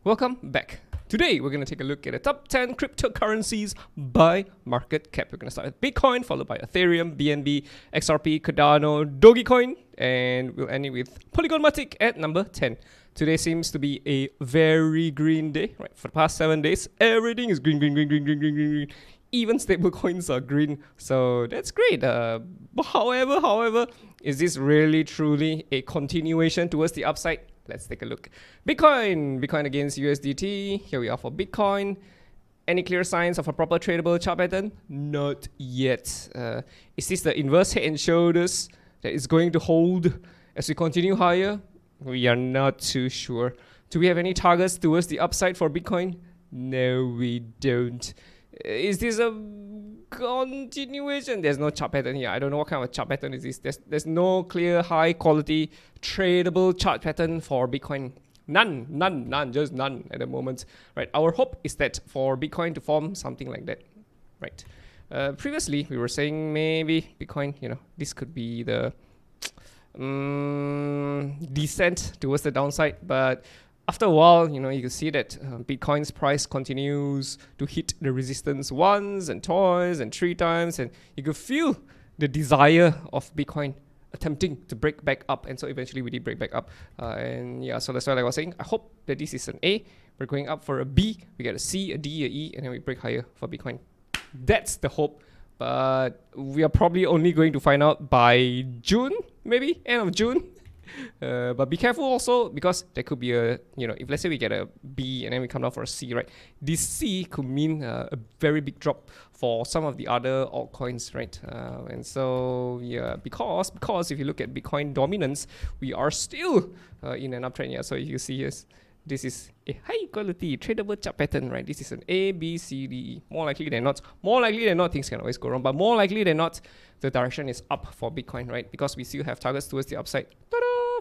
Welcome back. Today, we're going to take a look at the top 10 cryptocurrencies by market cap. We're going to start with Bitcoin, followed by Ethereum, BNB, XRP, Cardano, Dogecoin, and we'll end it with Polygon MATIC at number 10. Today seems to be a very green day, right? For the past 7 days, everything is green, green, green, green, green, green, green, green. Even stable coins are green, so that's great. However, is this really truly a continuation towards the upside? Let's take a look. Bitcoin against USDT. Here we are for Bitcoin. Any clear signs of a proper tradable chart pattern? Not yet. Is this the inverse head and shoulders that is going to hold as we continue higher? We are not too sure. Do we have any targets towards the upside for Bitcoin? No, we don't. Is this a continuation? There's no chart pattern here. I don't know what kind of chart pattern is this. There's no clear high quality tradable chart pattern for Bitcoin. None, just none at the moment. Right. Our hope is that for Bitcoin to form something like that. Right. Previously we were saying maybe Bitcoin, this could be the descent towards the downside, but after a while, you can see that Bitcoin's price continues to hit the resistance once and twice and 3 times, and you could feel the desire of Bitcoin attempting to break back up, and so eventually we did break back up. So that's why I was saying, I hope that this is an A. We're going up for a B, we get a C, a D, a E, and then we break higher for Bitcoin. That's the hope, but we are probably only going to find out by June, maybe end of June. But be careful also, because there could be a, if let's say we get a B and then we come down for a C, right? This C could mean a very big drop for some of the other altcoins, right? And so, yeah, because if you look at Bitcoin dominance, we are still in an uptrend. Yeah, so you see this is a high quality tradable chart pattern, right? This is an A, B, C, D, E. More likely than not, things can always go wrong, but more likely than not, the direction is up for Bitcoin, right? Because we still have targets towards the upside.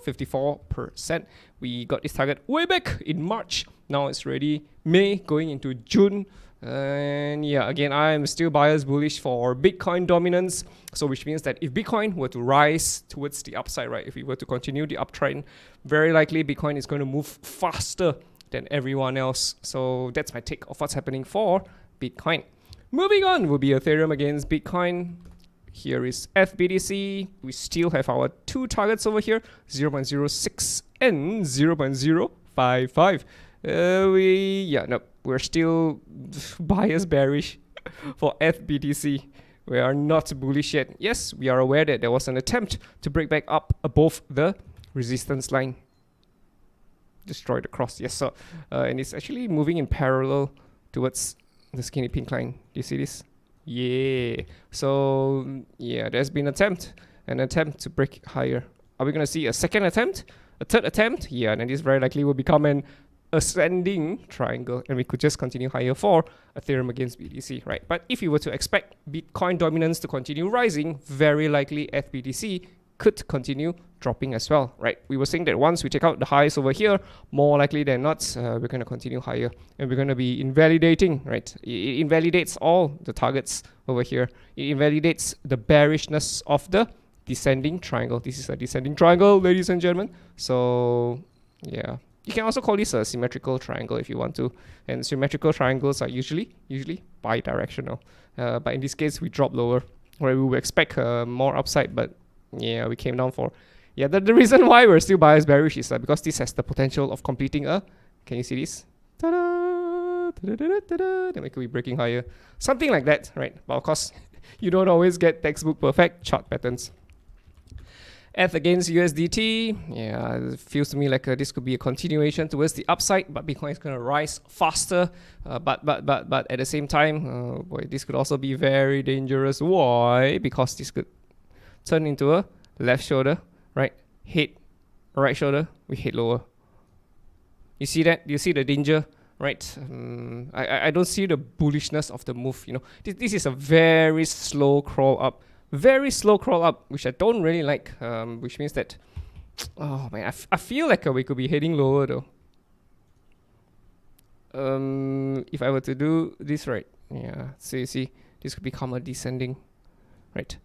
54%. We got this target way back in March. Now it's already May going into June. And yeah, again, I am still bias bullish for Bitcoin dominance. So which means that if Bitcoin were to rise towards the upside, right, if we were to continue the uptrend, very likely Bitcoin is going to move faster than everyone else. So that's my take of what's happening for Bitcoin. Moving on will be Ethereum against Bitcoin. Here is FBTC. We still have our 2 targets over here, 0.06 and 0.055. We're still bias bearish for FBTC. We are not bullish yet. Yes, we are aware that there was an attempt to break back up above the resistance line. Destroy the cross. Yes, sir. And it's actually moving in parallel towards the skinny pink line. Do you see this? Yeah. So yeah, there's been an attempt to break higher. Are we going to see a second attempt? A third attempt? Yeah, and this very likely will become an ascending triangle, and we could just continue higher for Ethereum against BTC, right? But if you were to expect Bitcoin dominance to continue rising, very likely FBTC could continue dropping as well, right? We were saying that once we take out the highs over here, more likely than not, we're going to continue higher, and we're going to be invalidating, right? It invalidates all the targets over here. It invalidates the bearishness of the descending triangle. This is a descending triangle, ladies and gentlemen. So yeah, you can also call this a symmetrical triangle if you want to, and symmetrical triangles are usually bi-directional, but in this case we drop lower, where we would expect more upside, but yeah, we came down for. Yeah, the reason why we're still bias bearish is because this has the potential of completing a. Can you see this? Ta-da! Then we could be breaking higher, something like that, right? But of course, you don't always get textbook perfect chart patterns. ETH against USDT. Yeah, it feels to me like this could be a continuation towards the upside, but Bitcoin is going to rise faster. But at the same time, this could also be very dangerous. Why? Because this could turn into a left shoulder, right? Hit, right shoulder, we hit lower. You see that? Do you see the danger, right? I don't see the bullishness of the move. This is a very slow crawl up. Which I don't really like, which means that, oh man, I feel like we could be heading lower though. If I were to do this right, yeah, so you see, this could become a descending, right?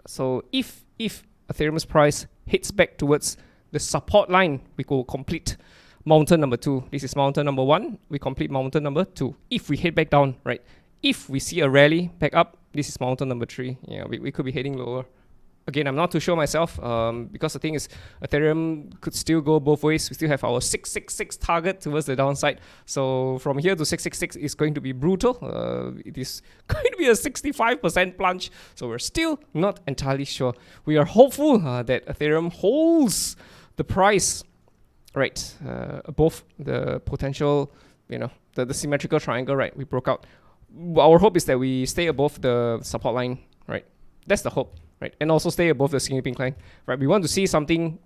So if Ethereum's price hits back towards the support line, we will complete mountain number 2. This is mountain number 1. We complete mountain number 2. If we head back down, right? If we see a rally back up, this is mountain number 3. Yeah, we could be heading lower. Again, I'm not too sure myself because the thing is Ethereum could still go both ways. We still have our 666 target towards the downside. So from here to 666 is going to be brutal. It is going to be a 65% plunge. So we're still not entirely sure. We are hopeful that Ethereum holds the price right above the potential, the symmetrical triangle, right? We broke out. Our hope is that we stay above the support line, right? That's the hope. Right, and also stay above the skinny pink line. Right, we want to see something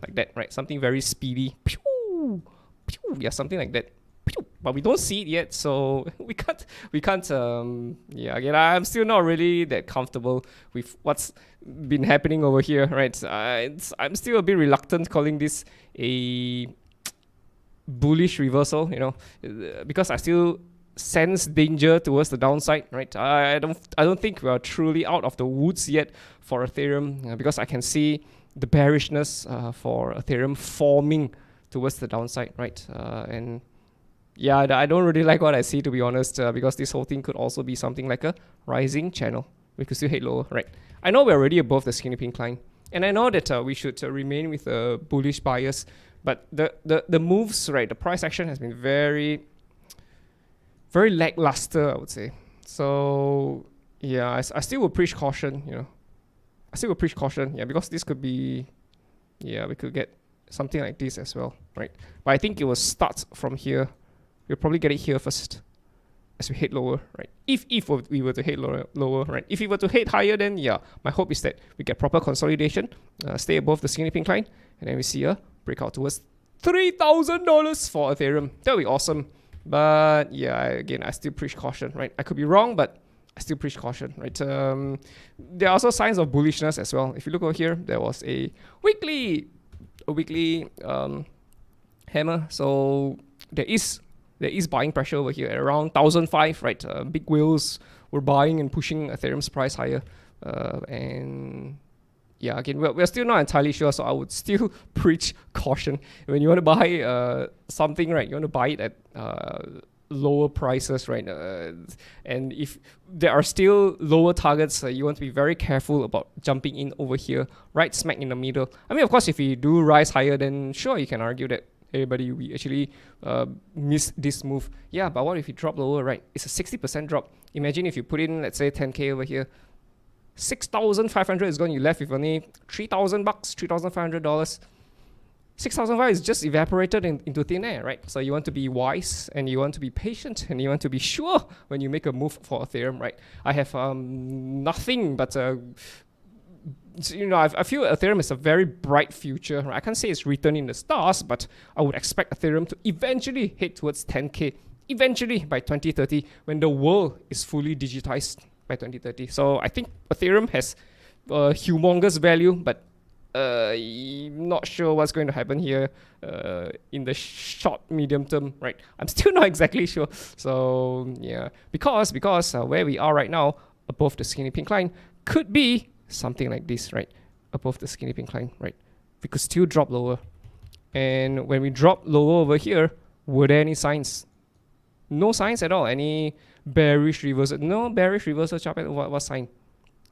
like that, right? Something very speedy. Yeah, something like that. But we don't see it yet, so we can't. Yeah, again, I'm still not really that comfortable with what's been happening over here, right? I'm still a bit reluctant calling this a bullish reversal, because I still sense danger towards the downside, right? I don't think we are truly out of the woods yet for Ethereum because I can see the bearishness for Ethereum forming towards the downside, right? And yeah, I don't really like what I see, to be honest, because this whole thing could also be something like a rising channel. We could still head lower, right? I know we're already above the skinny pink line, and I know that we should remain with a bullish bias, but the moves, right? The price action has been very lackluster, I would say. So yeah, I still will preach caution, I still will preach caution, yeah, because this could be, yeah, we could get something like this as well, right? But I think it will start from here. We'll probably get it here first as we head lower, right? If we were to head lower, right? If we were to head higher, then yeah, my hope is that we get proper consolidation, stay above the skinny pink line, and then we see a breakout towards $3,000 for Ethereum. That would be awesome. But yeah, again, I still preach caution, right? I could be wrong, but I still preach caution, right? There are also signs of bullishness as well. If you look over here, there was a weekly hammer. So there is buying pressure over here at around 1,005, right? Big whales were buying and pushing Ethereum's price higher, and yeah, again, we're still not entirely sure, so I would still preach caution. When you want to buy something, right, you want to buy it at lower prices, right? And if there are still lower targets, you want to be very careful about jumping in over here, right smack in the middle. I mean, of course, if we do rise higher, then sure, you can argue that, hey, buddy, we actually missed this move. Yeah, but what if you drop lower, right? It's a 60% drop. Imagine if you put in, let's say, 10K over here. 6,500 is gone. You left with only $3,000, $3,500. 6,500 is just evaporated into thin air, right? So you want to be wise and you want to be patient and you want to be sure when you make a move for Ethereum, right? I have nothing but I feel Ethereum is a very bright future. Right? I can't say it's written in the stars, but I would expect Ethereum to eventually head towards 10K, eventually by 2030, when the world is fully digitized by 2030. So I think Ethereum has humongous value, but I'm not sure what's going to happen here in the short, medium term, right? I'm still not exactly sure. So yeah, because where we are right now, above the skinny pink line, could be something like this, right? Above the skinny pink line, right? We could still drop lower. And when we drop lower over here, were there any signs? No signs at all. Any bearish reversal? No bearish reversal. What sign?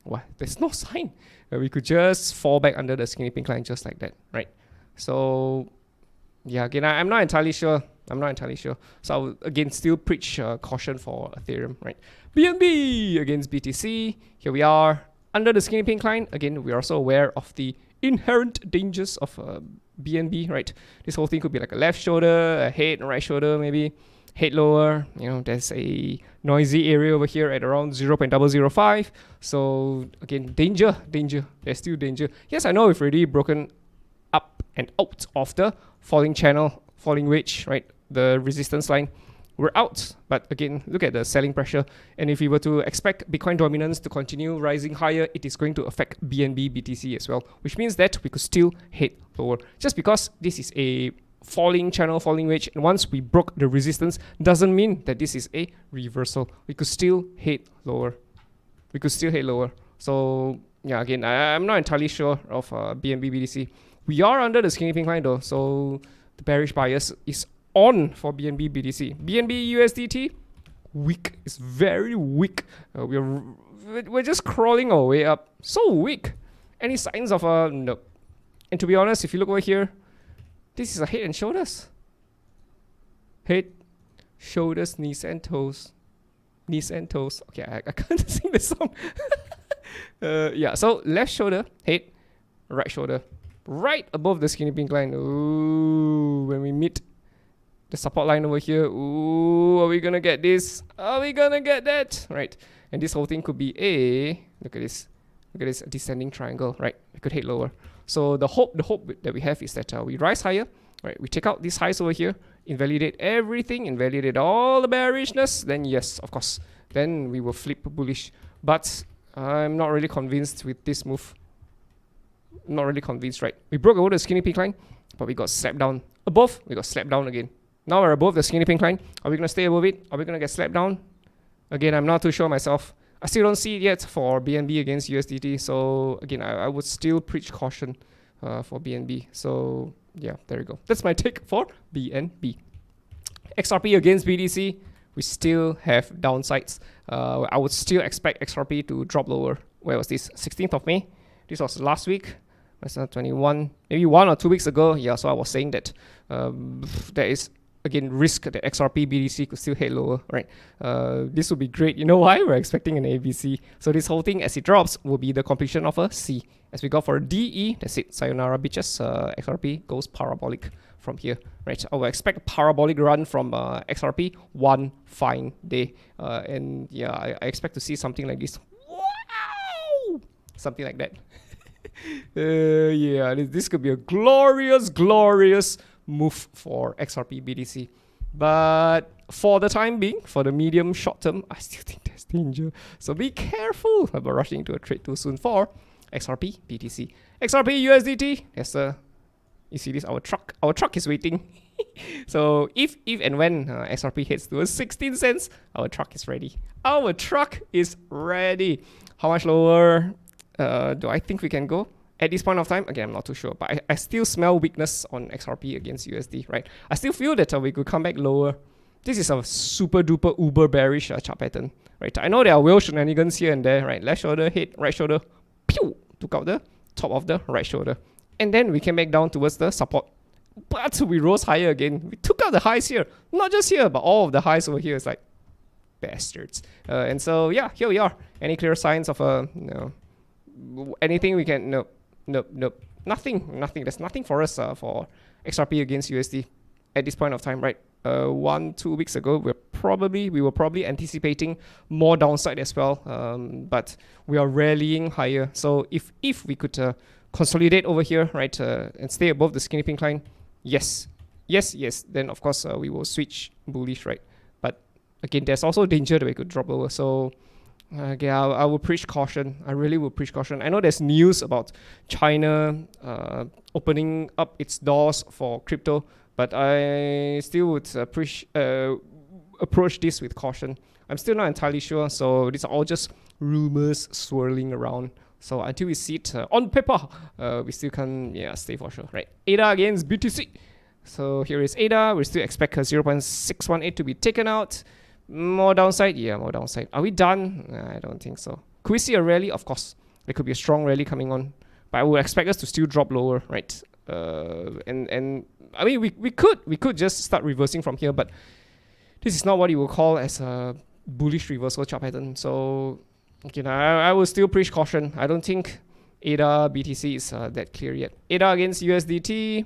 What? There's no sign. We could just fall back under the skinny pink line just like that, right? So yeah, again, I'm not entirely sure. So I would again still preach caution for Ethereum, right? BNB against BTC. Here we are under the skinny pink line. Again, we're also aware of the inherent dangers of BNB, right? This whole thing could be like a left shoulder, a head, a right shoulder, maybe. Head lower, there's a noisy area over here at around 0.005. So again, danger. There's still danger. Yes, I know we've already broken up and out of the falling channel, falling wedge, right? The resistance line. We're out, but again, look at the selling pressure. And if we were to expect Bitcoin dominance to continue rising higher, it is going to affect BNB, BTC as well, which means that we could still head lower. Just because this is a falling channel, falling wedge, and once we broke the resistance, doesn't mean that this is a reversal. We could still head lower. So yeah, again, I'm not entirely sure of BNB, BTC. We are under the skinny pink line though, so the bearish bias is on for BNB BTC. BNB USDT, weak. It's very weak. We're just crawling our way up. So weak. Any signs of a no? And to be honest, if you look over here, this is a head and shoulders. Head, shoulders, knees and toes. Knees and toes. Okay, I can't sing the song. Yeah, so left shoulder, head, right shoulder, right above the skinny pink line. Ooh, when we meet the support line over here, ooh, are we gonna get this? Are we gonna get that? Right, and this whole thing could be a, look at this, descending triangle, right? It could head lower. So the hope that we have is that we rise higher, right? We take out these highs over here, invalidate everything, invalidate all the bearishness, then yes, of course, then we will flip bullish. But I'm not really convinced with this move. Not really convinced, right? We broke over the skinny pink line, but we got slapped down. Above, we got slapped down again. Now we're above the skinny pink line. Are we going to stay above it? Are we going to get slapped down? Again, I'm not too sure myself. I still don't see it yet for BNB against USDT. So again, I would still preach caution for BNB. So yeah, there we go. That's my take for BNB. XRP against BTC, we still have downsides. I would still expect XRP to drop lower. Where was this? 16th of May. This was last week. That's not 21. Maybe 1 or 2 weeks ago. Yeah, so I was saying that there is, again, risk that XRP BTC could still head lower, right? This would be great. You know why? We're expecting an ABC. So this whole thing, as it drops, will be the completion of a C. As we go for a DE, that's it. Sayonara, bitches. XRP goes parabolic from here, right? I will expect a parabolic run from XRP one fine day. And yeah, I expect to see something like this. Wow! Something like that. Yeah, this could be a glorious, glorious move for XRP BTC. But for the time being, for the medium short term, I still think there's danger. So be careful about rushing into a trade too soon for XRP BTC. XRP USDT, there's a, you see this, our truck is waiting. So if and when XRP hits to 16 cents, our truck is ready. Our truck is ready. How much lower do I think we can go? At this point of time, again, I'm not too sure, but I still smell weakness on XRP against USD, right? I still feel that we could come back lower. This is a super duper uber bearish chart pattern, right? I know there are whale shenanigans here and there, right? Left shoulder, hit, right shoulder, pew, took out the top of the right shoulder. And then we came back down towards the support. But we rose higher again. We took out the highs here. Not just here, but all of the highs over here is like bastards. And so, yeah, here we are. Any clear signs of no, anything we can, nope. Nothing. There's nothing for us for XRP against USD at this point of time, right? 1-2 weeks ago, we were probably anticipating more downside as well, but we are rallying higher. So if we could consolidate over here, right, and stay above the skinny pink line, yes, then of course we will switch bullish, right? But again, there's also danger that we could drop lower. So okay, I will preach caution. I really will preach caution. I know there's news about China opening up its doors for crypto, but I still would approach this with caution. I'm still not entirely sure, so these are all just rumors swirling around. So until we see it on paper, we still can't stay for sure, right? ADA against BTC. So here is ADA. We still expect 0.618 to be taken out. More downside? Yeah, more downside. Are we done? I don't think so. Could we see a rally? Of course. There could be a strong rally coming on. But I would expect us to still drop lower, right? And I mean, we could just start reversing from here, but this is not what you will call as a bullish reversal chart pattern. So, okay, I will still preach caution. I don't think ADA BTC is that clear yet. ADA against USDT.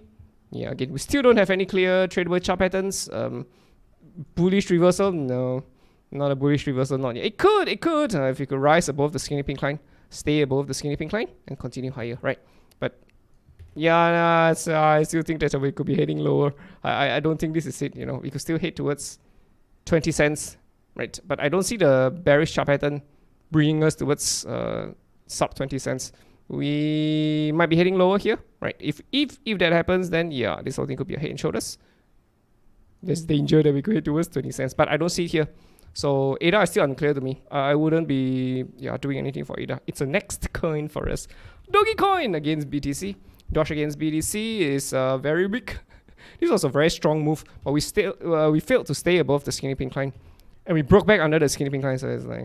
Yeah, again, we still don't have any clear tradable chart patterns. Bullish reversal? No, not a bullish reversal, not yet. It could, if you could rise above the skinny pink line, stay above the skinny pink line, and continue higher, right? But yeah, I still think that we could be heading lower. I don't think this is it, we could still head towards 20 cents, right? But I don't see the bearish chart pattern bringing us towards sub 20 cents. We might be heading lower here, right? If that happens, then yeah, this whole thing could be a head and shoulders. There's danger that we could head towards 20 cents, but I don't see it here. So ADA is still unclear to me. I wouldn't be doing anything for ADA. It's a next coin for us. Dogecoin against BTC. Doge against BTC is very weak. This was a very strong move, but we failed to stay above the skinny pink line. And we broke back under the skinny pink line, so it's like,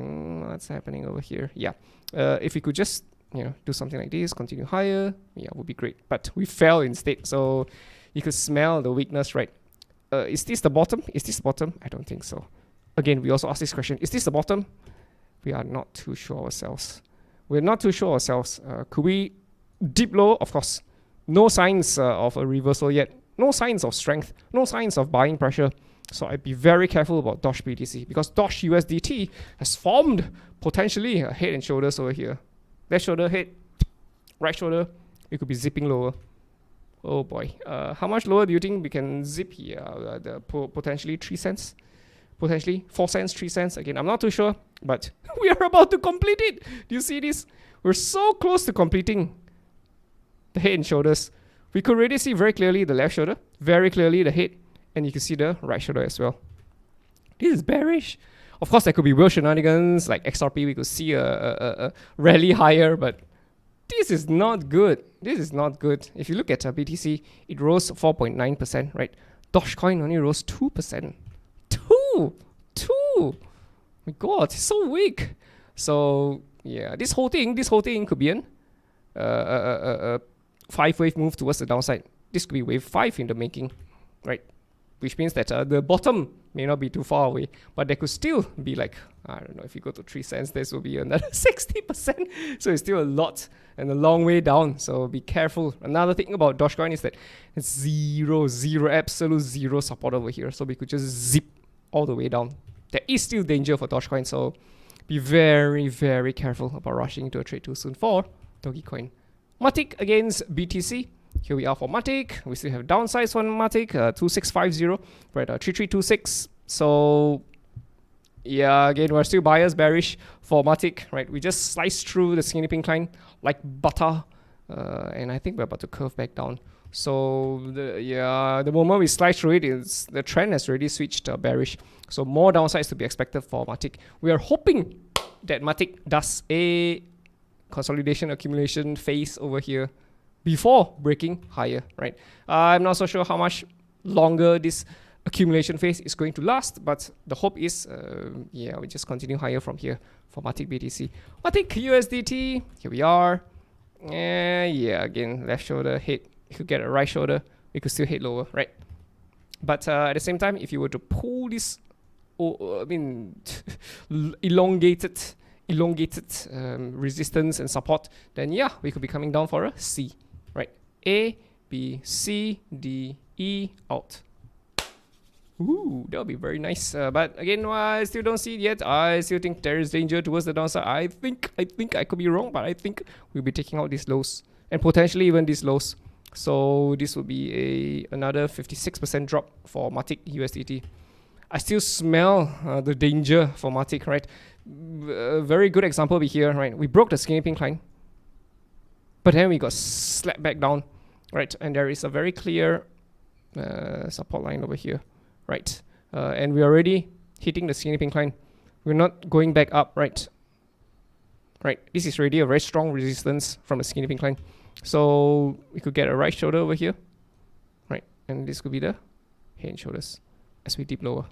what's happening over here? Yeah, if we could just, do something like this, continue higher, yeah, would be great. But we fell instead, so you could smell the weakness, right? Is this the bottom? Is this the bottom? I don't think so. Again, we also asked this question, is this the bottom? We are not too sure ourselves. We're not too sure ourselves. Could we dip low? Of course. No signs of a reversal yet. No signs of strength. No signs of buying pressure. So I'd be very careful about DOGE BTC because DOGE USDT has formed potentially a head and shoulders over here. Left shoulder, head, right shoulder. We could be zipping lower. Oh boy. How much lower do you think we can zip here? Potentially 3 cents? Potentially 4 cents, 3 cents? Again, I'm not too sure, but we are about to complete it. Do you see this? We're so close to completing the head and shoulders. We could already see very clearly the left shoulder, very clearly the head, and you can see the right shoulder as well. This is bearish. Of course, there could be real shenanigans like XRP. We could see a rally higher, but this is not good. This is not good. If you look at BTC, it rose 4.9%, right? Dogecoin only rose 2%. 2! My God, it's so weak. So yeah, this whole thing could be an 5-wave move towards the downside. This could be wave 5 in the making, right? Which means that the bottom may not be too far away, but there could still be like, I don't know, if you go to 3 cents, this will be another 60%. So it's still a lot and a long way down. So be careful. Another thing about Dogecoin is that it's zero, absolute zero support over here. So we could just zip all the way down. There is still danger for Dogecoin. So be very, very careful about rushing into a trade too soon for Dogecoin. MATIC against BTC. Here we are for MATIC. We still have downsides on MATIC, 2650, right, 3326. So yeah, again, we're still buyers bearish for MATIC, right? We just sliced through the skinny pink line like butter, and I think we're about to curve back down. So the moment we slice through it, the trend has already switched bearish. So more downsides to be expected for MATIC. We are hoping that MATIC does a consolidation accumulation phase over here before breaking higher, right? I'm not so sure how much longer this accumulation phase is going to last, but the hope is, yeah, we just continue higher from here for MATIC BTC. MATIC USDT, here we are. Yeah, again, left shoulder, head. You could get a right shoulder, we could still hit lower, right? But at the same time, if you were to pull this, elongated resistance and support, then yeah, we could be coming down for a C, right? A, B, C, D, E, out. Ooh, that would be very nice. But again, I still don't see it yet. I still think there is danger towards the downside. I think I could be wrong, but I think we'll be taking out these lows and potentially even these lows. So this will be another 56% drop for MATIC USDT. I still smell the danger for MATIC, right? A very good example over here, right? We broke the skinny pink line, but then we got slapped back down, right? And there is a very clear support line over here, right? And we're already hitting the skinny pink line. We're not going back up, right? Right. This is already a very strong resistance from the skinny pink line. So we could get a right shoulder over here, right? And this could be the head and shoulders as we dip lower.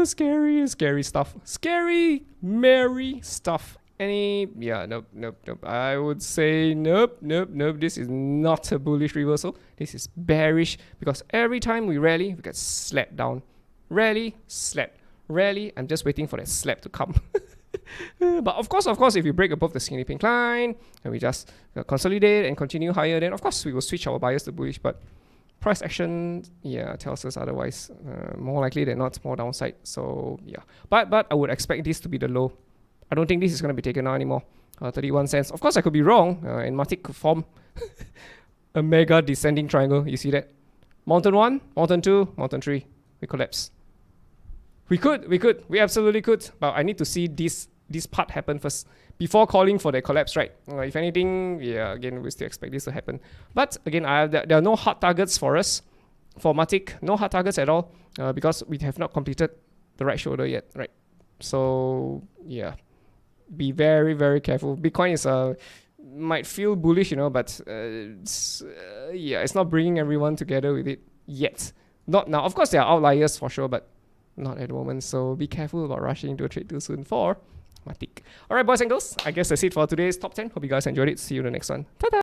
Scary stuff. Scary, merry stuff. Yeah, nope. I would say nope. This is not a bullish reversal. This is bearish because every time we rally, we get slapped down. Rally, slap. Rally, I'm just waiting for that slap to come. But of course, if we break above the skinny pink line and we just consolidate and continue higher, then of course we will switch our bias to bullish. But price action, yeah, tells us otherwise. More likely than not, more downside. So yeah, but I would expect this to be the low. I don't think this is going to be taken out anymore. 31 cents. Of course, I could be wrong. And MATIC could form a mega descending triangle. You see that? Mountain 1, Mountain 2, Mountain 3. We collapse. We absolutely could. But I need to see this part happen first before calling for the collapse, right? If anything, yeah, again, we still expect this to happen. But again, there are no hard targets for us, for MATIC. No hard targets at all because we have not completed the right shoulder yet, right? So yeah, be very, very careful. Bitcoin is might feel bullish, but yeah, it's not bringing everyone together with it yet. Not now. Of course, there are outliers for sure, but not at the moment. So be careful about rushing into a trade too soon for MATIC. All right, boys and girls, I guess that's it for today's top 10. Hope you guys enjoyed it. See you in the next one. Ta-da!